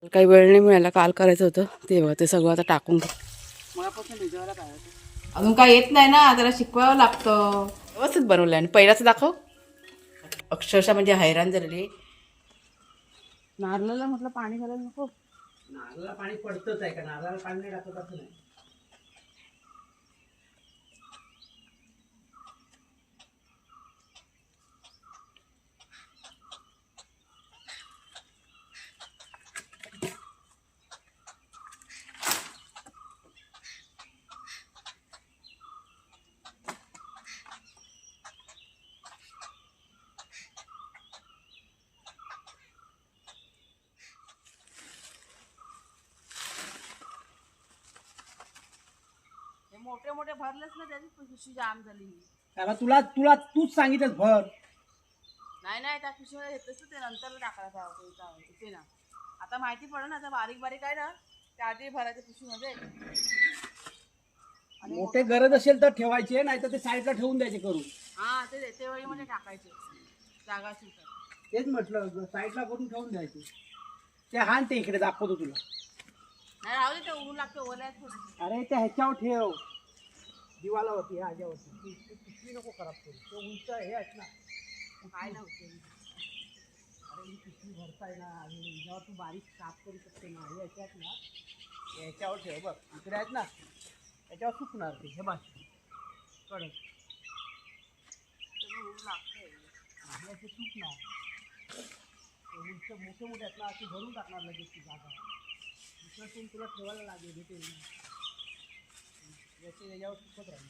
काही वेळ नाही मिळाला, काल करायचं होतं तेव्हा ते सगळं आता टाकून मगापासून भिजवायला पाहिजे. अजून काय येत नाही ना, जरा शिकवावं लागतं. व्यवस्थित बनवलं आणि पहिलाच दाखव. अक्षरशः म्हणजे हैराण झालेली. नारळाला म्हटलं पाणी घालायला नको. नारळाला पाणी पडतंच आहे का, नारळाला पाणी नाही टाकत असं नाही. मोठे मोठे भरलेच ना, त्याची पिशवी जाम झाली. त्याला तुला तुला तूच सांगितलं भर. नाही नाही, त्या पिशव्या घेतच ते नंतर टाकायला इथे ना. आता माहिती पडलं ना, आता बारीक बारीक आहे ना, त्या आधी भरायच्या पिशवीमध्ये. मोठे गरज असेल तर ठेवायचे, नाही तर ते साईडला ठेवून द्यायचे करून. हा, ते देते वेळी मध्ये टाकायचे जागा असेल तर. तेच म्हटलं, साईडला करून ठेवून द्यायचे. ते हान ते इकडे दाखवतो तुला. नाही राहू दे, ते उडून लागते ओल्या थोडं. अरे त्या ह्याच्यावर ठेव, दिवाला होती ह्याच्यावरती. पिशवी नको खराब करू, ते उंच हे आहेत ना. काय नव्हते. अरे ही पिशवी भरताय ना, आणि ह्याच्यावर तू बारीक साफ करू शकते ना. हे ह्याच्यात ना, ह्याच्यावर ठेव बघ, इकडे आहेत ना, याच्यावर सुकणार ते. हे बघ कडक उडून लागते. असे सुकणार. उंच मोठे मोठे आहेत ना, असे भरून टाकणार लगेच ती जागा. दुसरं टून तुला ठेवायला लागेल, भेटेल याचे याच्यावर सुकत राहील.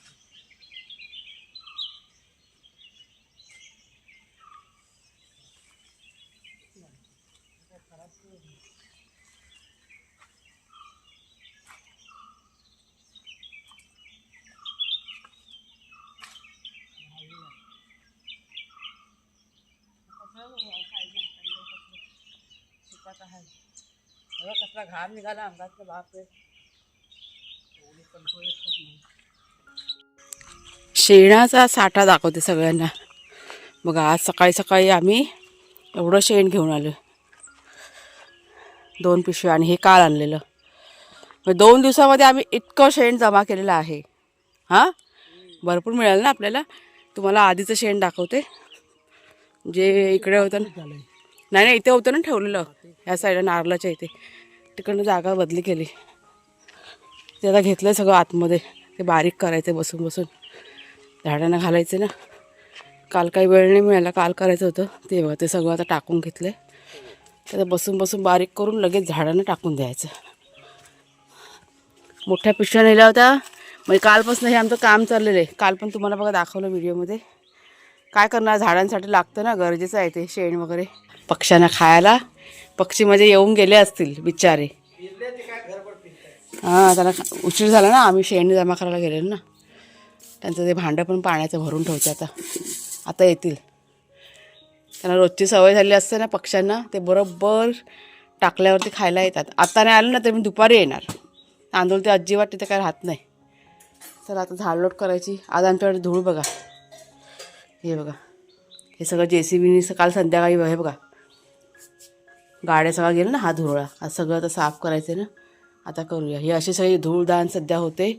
सुकात आहे बघा, कसला घाम निघाला अंगात. बापरे, शेणाचा साठा दाखवते सगळ्यांना बघा. आज सकाळी सकाळी आम्ही एवढं शेण घेऊन आलो, 2 पिशव्या, आणि हे काल आणलेलं. 2 दिवसामध्ये आम्ही इतकं शेण जमा केलेलं आहे. हां, भरपूर मिळालं ना आपल्याला. तुम्हाला आधीचं शेण दाखवते, जे इकडे होतं ना. नाही नाही, इथे होतं ना ठेवलेलं, ह्या साईडला नारळाच्या इथे. तिकडनं जागा बदली केली. ते आता घेतलं सगळं आतमध्ये. ते बारीक करायचं बसून बसून, झाडांना घालायचे ना. काल काही वेळ नाही मिळाला, काल करायचं होतं तेव्हा ते सगळं आता टाकून घेतलं. आता बसून बसून बारीक करून लगेच झाडांना टाकून द्यायचं. मोठ्या पिशव्या नेल्या होत्या, म्हणजे कालपासून हे आमचं काम चाललेलं आहे. काल पण तुम्हाला बघा दाखवलं व्हिडिओमध्ये. काय करणार, झाडांसाठी लागतं ना, गरजेचं आहे ते शेण वगैरे. पक्ष्यांना खायला, पक्षी म्हणजे येऊन गेले असतील बिचारे. हां, त्यांना उशीर झाला ना, आम्ही शेण जमा करायला गेलेलो ना. त्यांचं ते भांडं पण पाण्याचं भरून ठेवते आता. आता येतील. त्यांना रोजची सवय झाली असते ना पक्ष्यांना, ते बरोबर टाकल्यावरती खायला येतात. आता नाही आलं ना तर मी दुपारी येणार. तांदूळ ते अजिबात तिथे काय राहत नाही. चला आता झाडलोट करायची. आज आमच्याकडे धूळ बघा, हे बघा, हे सगळं JCBनी काल संध्याकाळी हे बघा, गाड्या सगळं गेलं ना, हा धुळा. आज सगळं आता साफ करायचं ना, आता करूया. हे असे सगळे धूळदान सध्या होते.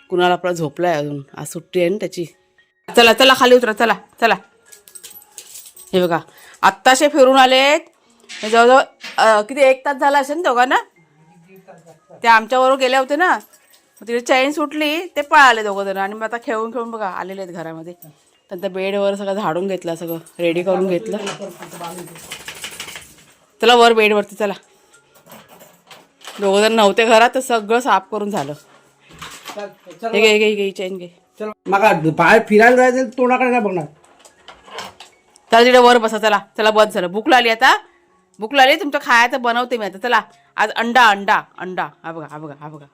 कुणाला आपला झोपला आहे अजून, आज सुट्टी आहे ना त्याची. चला चला खाली उतरा, चला चला. हे बघा, आत्ताशे फिरून आलेत. जवळजवळ किती 1 तास झाला असेल ना दोघांना. ते आमच्याबरोबर गेले होते ना, तिथे चैन सुटली, ते पळाले दोघं जण. आणि मग आता खेळून खेळून बघा आलेले आहेत घरामध्ये. त्यांचा बेडवर सगळं झाडून घेतलं, सगळं रेडी करून घेतलं. चला वर बेडवरती चला. दोघं जण नव्हते घरात, तर सगळं साफ करून झालं. हे घे घे घे चैन घे. चल मग बाहेर फिरायला जायचं, तोंडाकडे काय बघणार. चला तिकडे वर बसा. चला चला, बस झालं. भूक लागली आता, भूक लागली. तुमचं खायचं बनवते मी आता. चला, आज अंडा अंडा अंडा. हा बघा हा बघा हा बघा.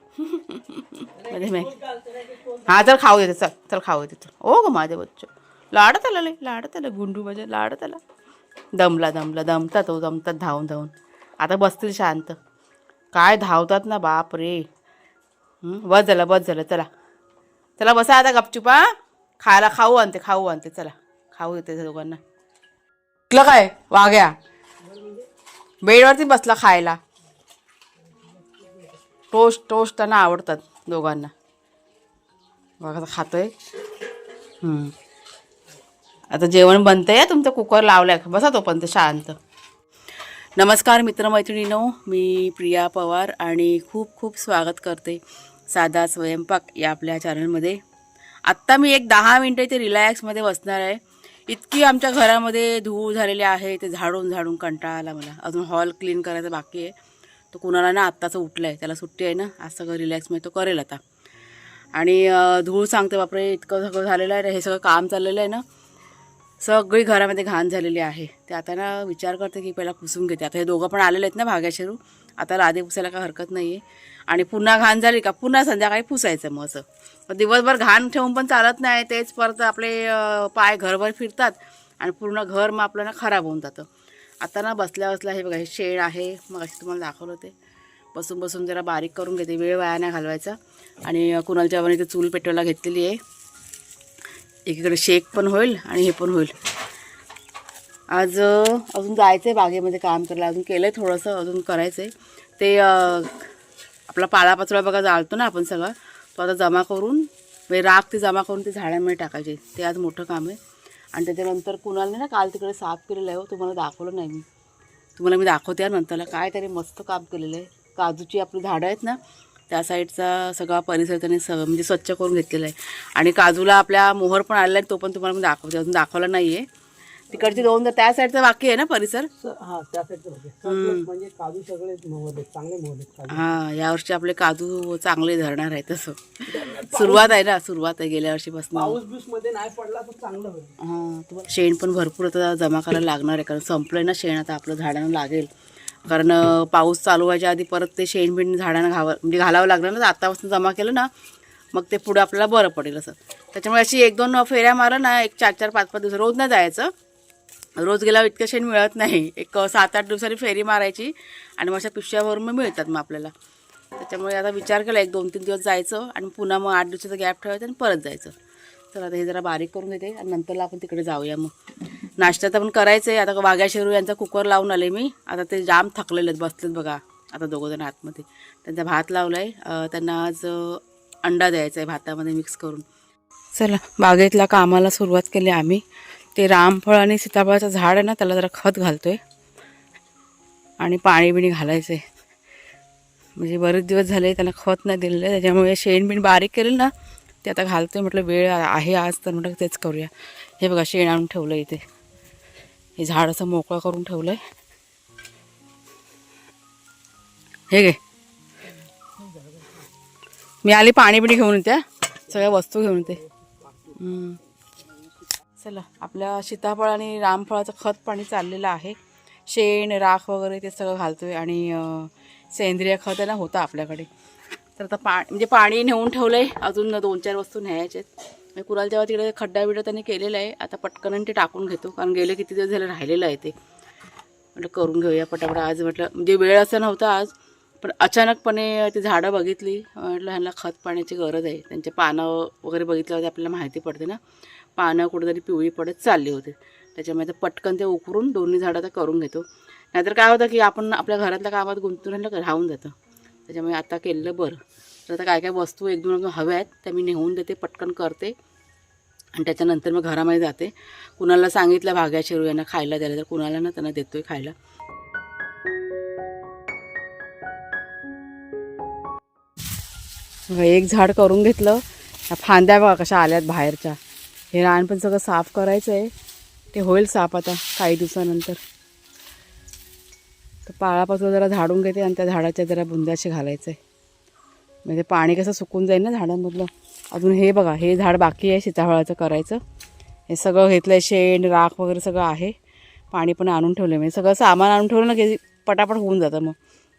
हा चल खाऊ देते, चल चल खाऊ देते. ओ ग माझे बच्चो, लाडत आला, लाडत आला, गुंडू माझ्या लाडत आला. दमला दमला, दमतात तो, दमतात धावून धावून. आता बसतील शांत. काय धावतात ना, बाप रे. बस झालं बस झालं. चला चला बसा आता गपचूप. हा, खायला खाऊ आणते, खाऊ आणते. चला खाऊ देते दोघांना. काय वाघ्या बेडवरती बसला खायला. टोस्ट त्यांना आवडतात दोघांना. बघा आता खातोय. आता जेवण बनतंय. तुमचं कुकर लावलाय, बसा तोपर्यंत शांत. नमस्कार मित्रमैत्रिणींनो, मी प्रिया पवार आणि खूप खूप स्वागत करते साधा स्वयंपाक या आपल्या चॅनलमध्ये. आत्ता मी एक 10 मिनटं इथे रिलॅक्समध्ये बसणार आहे. इतकी आमच्या घरामध्ये धूळ झालेली आहे, ते झाडून कंटाळा आला मला. अजून हॉल क्लीन करायचं बाकी आहे. तो कुणाला ना आत्ताचं उठलं आहे, त्याला सुट्टी आहे ना, आज सगळं रिलॅक्समध्ये तो करेल आता. आणि धूळ सांगते बापरे, इतकं सगळं झालेलं आहे. हे सगळं काम चाललेलं आहे ना, सगळी घरामध्ये घाण झालेली आहे. ते आता ना विचार करते की पहिला पुसून घेते. आता हे दोघं पण आलेले आहेत ना भाग्याशेरू, आता राधे पुसायला काय हरकत नाही आहे. आणि पुन्हा घाण झाली का पुन्हा संध्याकाळी पुसायचं. मग असं दिवसभर घाण ठेवून पण चालत नाही. तेच परत आपले पाय घरभर फिरतात आणि पूर्ण घर मग आपलं ना खराब होऊन जातं. आता ना बसल्या हे बघा, हे शेण आहे, मग अशी तुम्हाला दाखवलं ते. बसून जरा बारीक करून घेते, वेळ वाया नाही घालवायचा. आणि कुणालच्या इथे चूल पेटवायला घेतलेली आहे. एकीकडे शेक पण होईल आणि हे पण होईल. आज अजून जायचं आहे बागेमध्ये काम करायला. अजून केलं आहे थोडंसं, अजून करायचं आहे. ते आपला पालापाचोळा बघा जाळतो ना आपण सगळा, तो आता जमा करून राख ते जमा करून ते झाडांमध्ये टाकायचे. ते आज मोठं काम आहे. आणि त्याच्यानंतर कुणाला ना काल तिकडे साफ केलेलं आहे. तुम्हाला दाखवलं नाही मी, तुम्हाला मी दाखवते नंतरला. काय तरी मस्त काम केलेलं आहे. काजूची आपली झाडं आहेत ना, त्या साईडचा सगळा परिसर त्यांनी म्हणजे स्वच्छ करून घेतलेला आहे. आणि काजूला आपल्या मोहर पण आलेला आहे, तो पण तुम्हाला मी दाखवते. अजून दाखवला नाही आहे. तिकडची दोन तर त्या साईडचा बाकी आहे ना परिसर. हां, त्या साईडचं म्हणजे काजू सगळे चांगले मोहले. हां, यावर्षी आपले काजू चांगले धरणार आहे. तसं सुरुवात आहे ना, सुरुवात आहे गेल्या वर्षीपासून. पाऊस मध्ये नाही पडला तर चांगलं होईल. हां, तुम्हाला शेण पण भरपूर आता जमा करायला लागणार आहे, कारण संपलं आहे ना शेण. आता आपलं झाडांना लागेल, कारण पाऊस चालू व्हायच्या आधी परत ते शेण बिण झाडांना म्हणजे घालावं लागणार ना. आतापासून जमा केलं ना, मग ते पुढे आपल्याला बरं पडेल असं. त्याच्यामुळे अशी 1-2 फेऱ्या मारा ना, एक 4-4, 5-5 दिवस, रोज नाही जायचं. रोज गेल्यावर इतकं शेण मिळत नाही. एक 7-8 दिवसांनी फेरी मारायची आणि मग अशा पिशव्यावरून मग मिळतात मग आपल्याला. त्याच्यामुळे आता विचार केला 1-2-3 दिवस जायचं आणि पुन्हा मग 8 दिवसाचा गॅप ठेवायचं आणि परत जायचं. तर आता हे जरा बारीक करून घेते आणि नंतरला आपण तिकडे जाऊया. मग नाश्त्याचं पण करायचं आहे. आता वाघ्याशेरू यांचा कुकर लावून आले मी. आता ते जाम थकलेले आहेत, बसलेत बघा आता दोघंजण आतमध्ये. त्यांचा भात लावला आहे. त्यांना आज अंडा द्यायचा आहे भातामध्ये मिक्स करून. चला बागेतल्या कामाला सुरुवात केली आम्ही. ते रामफळ आणि सीताफळाचं झाड आहे ना, त्याला जरा खत घालतो आहे आणि पाणी बिणी घालायचं आहे. म्हणजे बरेच दिवस झाले त्याला खत नाही दिलेलं आहे, त्याच्यामुळे शेण बिण बारीक केलं ना ते आता घालतो आहे. म्हटलं वेळ आहे आज तर म्हटलं तेच करूया. हे बघा शेण आणून ठेवलं इथे, हे झाड असं मोकळं करून ठेवलं आहे. हे घे, मी आली पाणी बिणी घेऊन येते, सगळ्या वस्तू घेऊन येते. चला आपल्या सीताफळ आणि रामफळाचं खत पाणी चाललेलं आहे. शेण राख वगैरे ते सगळं घालतोय आणि सेंद्रिय खत आहे ना होतं आपल्याकडे. तर आता म्हणजे पाणी नेऊन ठेवलं आहे. अजून 2-4 वस्तू न्यायचे आहेत. कुणाला जेव्हा तिकडे खड्डा बिड्डा त्यांनी केलेला आहे, आता पटकन ते टाकून घेतो, कारण गेले किती दिवस झाले राहिलेलं आहे ते. म्हटलं करून घेऊया पटापट आज. म्हटलं म्हणजे वेळ असं नव्हता आज, पण अचानकपणे ती झाडं बघितली. म्हटलं ह्यांना खत पाण्याची गरज आहे. त्यांचे पानं वगैरे बघितल्यावर आपल्याला माहिती पडते ना, पानं कुठेतरी पिवळी पडत चालली होते. त्याच्यामुळे तर पटकन ते उकरून दोन्ही झाडं आता करून घेतो. नाहीतर काय होतं की आपण आपल्या घरातल्या कामात गुंतून राहून जातं. त्याच्यामुळे आता केलेलं बरं. तर आता काय वस्तू 1-2 हव्या आहेत त्या मी नेऊन देते, पटकन करते आणि त्याच्यानंतर मग घरामध्ये जाते. कुणाला सांगितलं भाग्याशेरू यांना खायला द्यायला, तर कुणाला ना त्यांना देतोय खायला. एक झाड करून घेतलं. फांद्या बघा कशा आल्यात बाहेरच्या. हे रान पण सगळं साफ करायचं आहे, ते होईल साफ आता काही दिवसानंतर. तर पाळापासून जरा झाडून घेते आणि त्या झाडाच्या जरा बुंद्याशी घालायचं आहे, म्हणजे पाणी कसं सुकून जाईल ना झाडांमधलं. अजून हे बघा, हे झाड बाकी आहे सीताफळाचं करायचं. हे सगळं घेतलं आहे, शेण राख वगैरे सगळं आहे. पाणी पण आणून ठेवलं आहे, म्हणजे सगळं सामान आणून ठेवलं ना की पटापट होऊन जातं. मग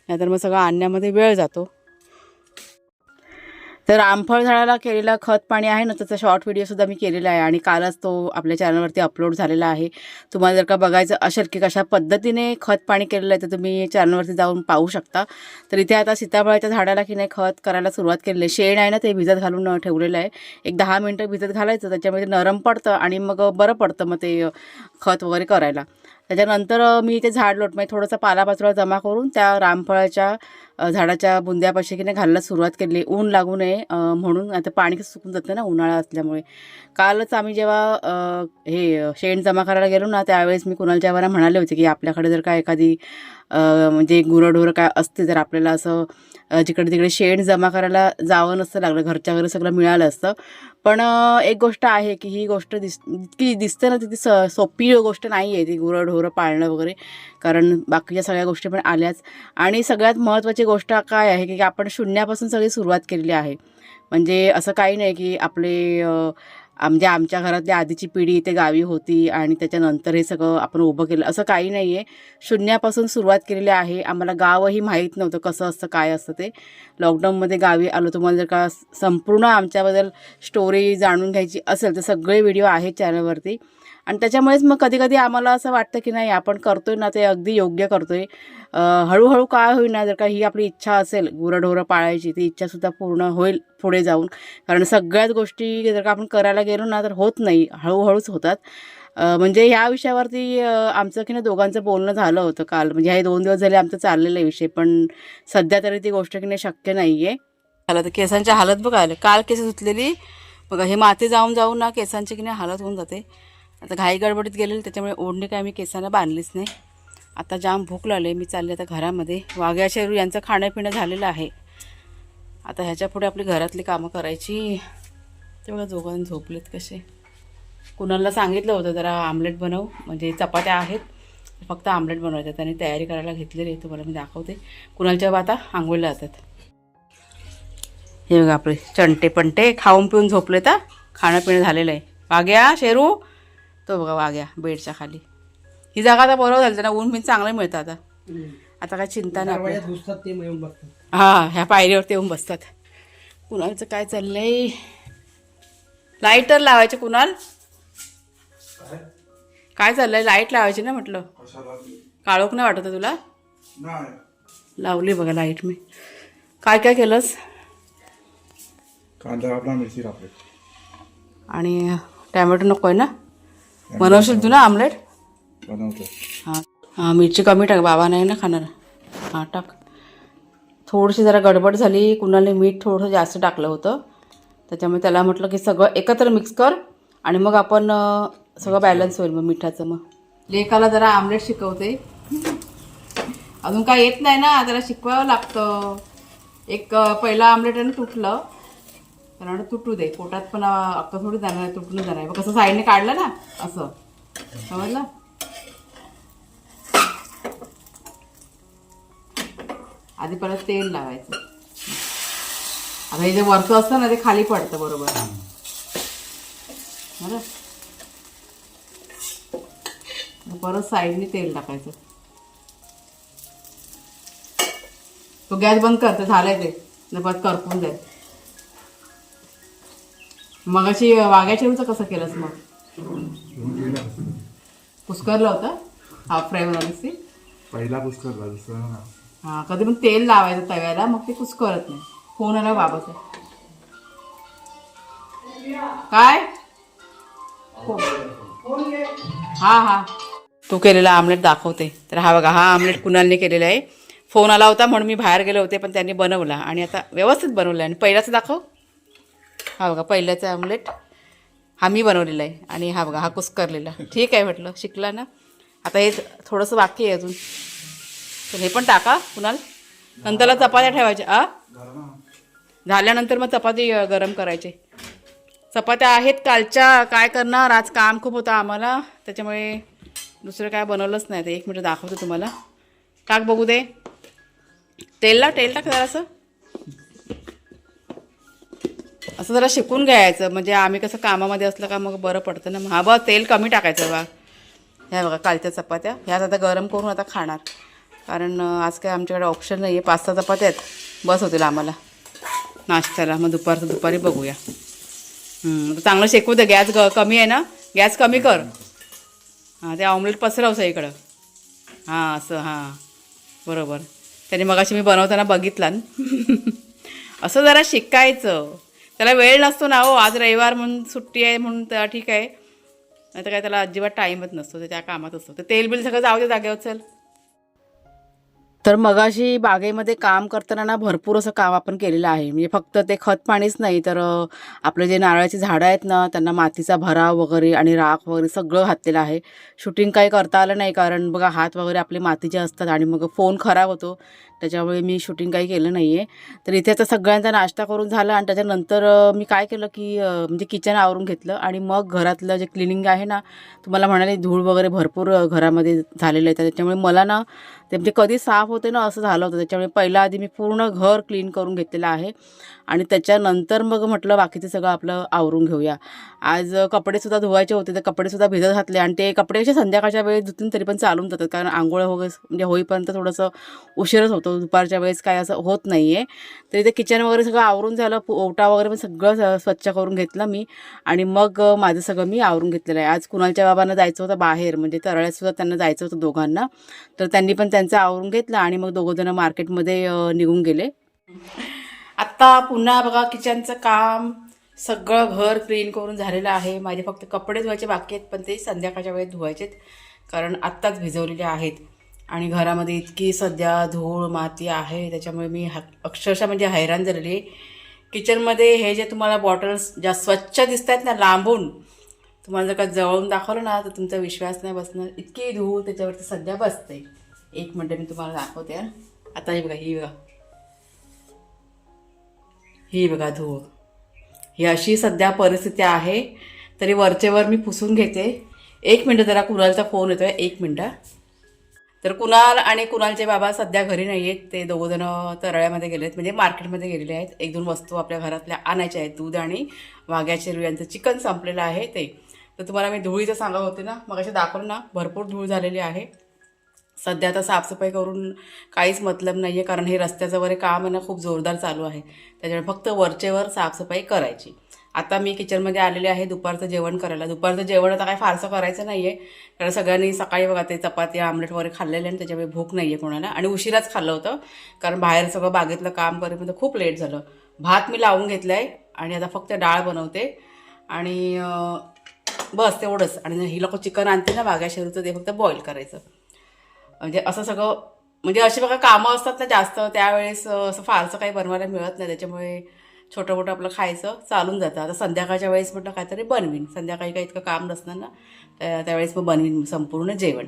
नाहीतर मग सगळं आणण्यामध्ये वेळ जातो. तर रामफळ झाडाला केलेला खत पाणी आहे ना, त्याचा शॉर्ट व्हिडिओसुद्धा मी केलेला आहे आणि कालच तो आपल्या चॅनलवरती अपलोड झालेला आहे. तुम्हाला जर का बघायचं असेल की कशा पद्धतीने खत पाणी केलेलं आहे, तर तुम्ही चॅनलवरती जाऊन पाहू शकता. तर इथे आता सीताफळाच्या झाडाला की नाही खत करायला सुरुवात केलेली आहे. शेण आहे ना ते भिजत घालून ठेवलेलं आहे. एक 10 मिनटं भिजत घालायचं, त्याच्यामध्ये नरम पडतं आणि मग बरं पडतं मग ते खत वगैरे करायला. त्याच्यानंतर मी ते झाड लोट म्हणजे थोडंसं पालापाचोळा जमा करून त्या रामफळाच्या झाडाच्या बुंद्यापाशी की नाही घालायला सुरुवात केली, ऊन लागू नये म्हणून. आता पाणी कसं सुकून जातं ना उन्हाळा असल्यामुळे. कालच आम्ही जेव्हा हे शेण जमा करायला गेलो ना, त्यावेळेस मी कुणालच्या बरा म्हणाले होते की आपल्याकडे जर काय एखादी म्हणजे गुरंढोरं काय असते, तर आपल्याला असं जिकडे तिकडे शेण जमा करायला जावं नसतं लागलं, घरच्या घरी सगळं मिळालं असतं. पण एक गोष्ट आहे की ही गोष्ट इतकी दिसते ना, ती सोपी गोष्ट नाही आहे ती गुरंढोरं पाळणं वगैरे, कारण बाकीच्या सगळ्या गोष्टी पण आल्याच. आणि सगळ्यात महत्त्वाची गोष्ट काय आहे की आपण शून्यापासून सगळी सुरुवात केलेली आहे. म्हणजे असं काही नाही की आपले म्हणजे आमच्या घरातली आधीची पिढी इथे गावी होती आणि त्याच्यानंतर हे सगळं आपण उभं केलं, असं काही नाही आहे. शून्यापासून सुरुवात केलेली आहे. आम्हाला गावही माहीत नव्हतं कसं असतं काय असतं ते. लॉकडाऊनमध्ये गावी आलो. तुम्हाला जर का संपूर्ण आमच्याबद्दल स्टोरी जाणून घ्यायची असेल तर सगळे व्हिडिओ आहेत चॅनलवरती. आणि त्याच्यामुळेच मग कधी कधी आम्हाला असं वाटतं की नाही आपण करतोय ना ते अगदी योग्य करतोय. हळूहळू काय होईना, जर का ही आपली इच्छा असेल गुरंढोरं पाळायची, ती इच्छासुद्धा पूर्ण होईल पुढे जाऊन. कारण सगळ्याच गोष्टी जर का आपण करायला गेलो ना तर होत नाही, हळूहळूच होतात. म्हणजे ह्या विषयावरती आमचं की नाही दोघांचं बोलणं झालं होतं काल. म्हणजे हे 2 दिवस झाले आमचं चाललेलं आहे विषय, पण सध्या तरी ती गोष्ट की नाही शक्य नाही आहे. झालं तर केसांची हालत बघा आले, काल केस धुतलेली बघा, हे माती जाऊन जाऊन ना केसांची की नाही हालत होऊन जाते. आता घाई गडबडीत गेलेली त्याच्यामुळे ओढणी काय मी केसांना बांधलीच नाही. आता जाम भूक लागली, मी चालले आता घरामध्ये. वाघ्या शेरू यांचं खाणंपिणं झालेलं आहे. आता ह्याच्या पुढे आपली घरातली कामं करायची. ते बघा दोघांनी झोपलेत कसे. कुणाला सांगितलं होतं जरा आमलेट बनव, म्हणजे चपात्या आहेत फक्त आमलेट बनवायचं, त्यांनी तयारी करायला घेतलेली आहे, तुम्हाला मी दाखवते. कुणालच्या आता आंघोळीला जातात. हे बघा आपले चंटे पंटे खाऊन पिऊन झोपले, तर खाणं पिणं झालेलं आहे. वाघ्या शेरू तो बघा वाघ्या बेडच्या खाली. ही जागा आता बरोबर झाली त्यांना, ऊन बिन चांगलं मिळतं आता. आता काय चिंता नाही आपल्याला. हां, ह्या पायरीवरती येऊन बसतात. कुणालचं काय चाललंय, लाईटर लावायचे. कुणाल काय चाललंय, लाईट लावायची ना म्हटलं. काळोख नाही वाटत तुला? लावली बघा लाईट मी. काय काय केलंस? कांदा कापला, मिरची कापली आणि टॅमॅटो नको आहे ना? बनवशील तू ना आमलेट? बनवतो. हां हां, मिरची कमी टाक, बाबा नाही ना खाणार. हां टाक. थोडीशी जरा गडबड झाली, कुणाला मीठ थोडंसं जास्त टाकलं होतं, त्याच्यामुळे त्याला म्हटलं की सगळं एकत्र मिक्स कर आणि मग आपण सगळं बॅलन्स होईल मग मिठाचं. मग लेकाला जरा आमलेट शिकवते, अजून काय येत नाही ना, त्याला शिकवावं लागतं. एक पहिला आमलेट आणि तुटलं, त्याला तुटू दे, पोटात पण अक्का थोडी जाणार आहे, तुटून जाणार आहे. कसं साईडने काढलं ना असं, समजलं? आधी परत तेल लावायचं. आता हे जे वरचं असतं ना ते खाली पडतं बरोबर. बरं, परत साईडने तेल टाकायचं. तो गॅस बंद करते, झालंय ते परत करपून जाईल. मग अशी वाघ्या शेरूचं कसं केलंस मग? कुस्करलं होतं, हाफ फ्राय बनवलीस ती? पहिला कुस्करला, दुसरा ना. हां, कधी पण तेल लावायचं तव्याला, मग ते कुस्करत नाही. फोन आला बाबाचा. काय? हां हां, तू केलेला आमलेट दाखवते. तर हा बघा, हा आमलेट कुणालने केलेला आहे. फोन आला होता म्हणून मी बाहेर गेले होते, पण त्यांनी बनवला आणि आता व्यवस्थित बनवलं. आणि पहिल्याचं दाखव. हा बघा पहिल्याचा आमलेट हा मी बनवलेला आहे आणि हा बघा हा कुस्करलेला. ठीक आहे म्हटलं, शिकला ना. आता हे थोडंसं बाकी आहे अजून, तर हे पण टाका कुणाल. नंतरला चपात्या ठेवायच्या. झाल्यानंतर मग चपाती गरम करायचे. चपात्या आहेत कालच्या, काय करणार, आज काम खूप होतं आम्हाला, त्याच्यामुळे दुसरं काय बनवलंच नाही. तर 1 मिनिट दाखवते तुम्हाला. टाक बघू दे, तेल टाक जरासं. असं जरा शिकून घ्यायचं, म्हणजे आम्ही कसं कामामध्ये असलं का मग बरं पडतं ना. हा बघ तेल कमी टाकायचं बा. ह्या बघा कालच्या चपात्या, ह्याच आता गरम करून आता खाणार, कारण आज काय आमच्याकडे ऑप्शन नाही आहे. 5-6 चपात्या आहेत, बस होतील आम्हाला नाश्त्याला. मग दुपारी बघूया. चांगलं शेकू दे, गॅस कमी आहे ना, गॅस कमी कर. हां, ते ऑमलेट पसरवचं इकडं. हां असं, हां बरोबर. त्याने मगाशी मी बनवताना बघितला असं जरा शिकायचं. त्याला वेळ नसतो ना हो, आज रविवार म्हणून सुट्टी आहे म्हणून तर ठीक आहे, नाही तर काय त्याला अजिबात टाईमच नसतो, ते त्या कामात असतो. तर तेल बिल सगळं जाऊ दे जागेवर. चल तर मगाशी बागेमध्ये काम करताना ना भरपूर असं काम आपण केलेलं आहे. म्हणजे फक्त ते खत पाणीच नाही तर आपले जे नारळाची झाडं आहेत ना त्यांना मातीचा भराव वगैरे आणि राख वगैरे सगळं घातलेलं आहे. शूटिंग काही करता आलं नाही कारण बघा हात वगैरे आपले मातीचे असतात आणि मग फोन खराब होतो. त्याच्यामुळे मी शूटिंग काही केलं नाही आहे. तर इथे आता सगळ्यांचा नाश्ता करून झाला आणि त्याच्यानंतर मी काय केलं की म्हणजे किचन आवरून घेतलं आणि मग घरातलं जे क्लिनिंग आहे ना तुम्हाला म्हणाले धूळ वगैरे भरपूर घरामध्ये झालेलं आहे. त्याच्यामुळे मला ना ते म्हणजे कधी साफ होते ना असं झालं होतं. त्याच्यामुळे पहिला आधी मी पूर्ण घर क्लीन करून घेतलेलं आहे आणि त्याच्यानंतर मग म्हटलं बाकीचं सगळं आपलं आवरून घेऊया. आज कपडेसुद्धा धुवायचे होते तर कपडेसुद्धा भिजत घातले आणि ते कपडे असे संध्याकाळच्या वेळेस धुतून तरी पण चालून जातात कारण आंघोळ वगैरे म्हणजे होईपर्यंत थोडंसं उशीरच होतो. दुपारच्या वेळेस काय असं होत नाही आहे. तर इथे किचन वगैरे सगळं आवरून झालं. ओटा वगैरे पण सगळं स्वच्छ करून घेतलं मी आणि मग माझं सगळं मी आवरून घेतलेलं आहे. आज कुणालच्या बाबांना जायचं होतं बाहेर म्हणजे तरळ्यातसुद्धा त्यांना जायचं होतं दोघांना. तर त्यांनी पण त्यांचं आवरून घेतलं आणि मग दोघंजणं मार्केटमध्ये निघून गेले. आत्ता पुन्हा बघा किचनचं काम सगळं घर क्लीन करून झालेलं आहे. माझे फक्त कपडे धुवायचे बाकी आहेत पण ते संध्याकाळच्या वेळेत धुवायचे आहेत कारण आत्ताच भिजवलेले आहेत आणि घरामध्ये इतकी सध्या धूळ माती आहे त्याच्यामुळे मी अक्षरशः म्हणजे हैराण झालेली आहे. किचनमध्ये हे जे तुम्हाला बॉटल्स ज्या स्वच्छ दिसत आहेत ना लांबून तुम्हाला जर का जवळून दाखवलं ना तर तुमचा विश्वास नाही बसणार. इतकी धूळ त्याच्यावरती सध्या बसते. एक मिनटं मी तुम्हाला दाखवते. आता ही बघा ही बघा धूळ ही अशी सध्या परिस्थिती आहे. तरी वरचेवर मी पुसून घेते. एक मिनटं जरा कुणालचा फोन येतोय. एक मिनटं. तर कुणाल आणि कुणालचे बाबा सध्या घरी नाही आहेत. ते दोघंजणं तरळ्यामध्ये गेलेत म्हणजे मार्केटमध्ये गेलेले आहेत. एक दोन वस्तू आपल्या घरातल्या आणायच्या आहेत. दूध आणि वाघ्याचे यांचं चिकन संपलेलं आहे ते. तर तुम्हाला मी धुळीचं सांगत होते ना मग असे दाखवलं ना भरपूर धूळ झालेली आहे. सध्या आता साफसफाई करून काहीच मतलब नाही आहे कारण हे रस्त्याचं वगैरे काम आहे ना खूप जोरदार चालू आहे. त्याच्यामुळे फक्त वरचेवर साफसफाई करायची. आता मी किचनमध्ये आलेले आहे दुपारचं जेवण करायला. दुपारचं जेवण आता काय फारसं करायचं नाही आहे कारण सगळ्यांनी सकाळी बघा ते चपाती आमलेट वगैरे खाल्लेले आणि त्याच्यामुळे भूक नाही आहे कोणाला आणि उशिराच खाल्लं होतं कारण बाहेर सगळं बागेतलं काम करेपर्यंत खूप लेट झालं. भात मी लावून घेतला आहे आणि आता फक्त डाळ बनवते आणि बस तेवढंच. आणि ही लोक चिकन आणते ना वाघ्या शेरूचं ते फक्त बॉईल करायचं. म्हणजे असं सगळं म्हणजे अशी बघा कामं असतात ना जास्त त्यावेळेस असं फारसं काही बनवायला मिळत नाही. त्याच्यामुळे छोटं मोठं आपलं खायचं चालून जातं. आता संध्याकाळच्या वेळेस म्हटलं काहीतरी बनवीन. संध्याकाळी काही इतकं काम नसणार ना त्यावेळेस मग बनवीन संपूर्ण जेवण.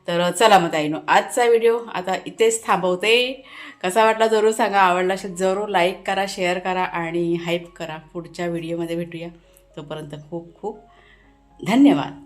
तर चला मग ताईनो आजचा व्हिडिओ आता इथेच थांबवते. कसा वाटला जरूर सांगा. आवडला असेल जरूर लाईक करा शेअर करा आणि हाईप करा. पुढच्या व्हिडिओमध्ये भेटूया. तोपर्यंत खूप खूप धन्यवाद.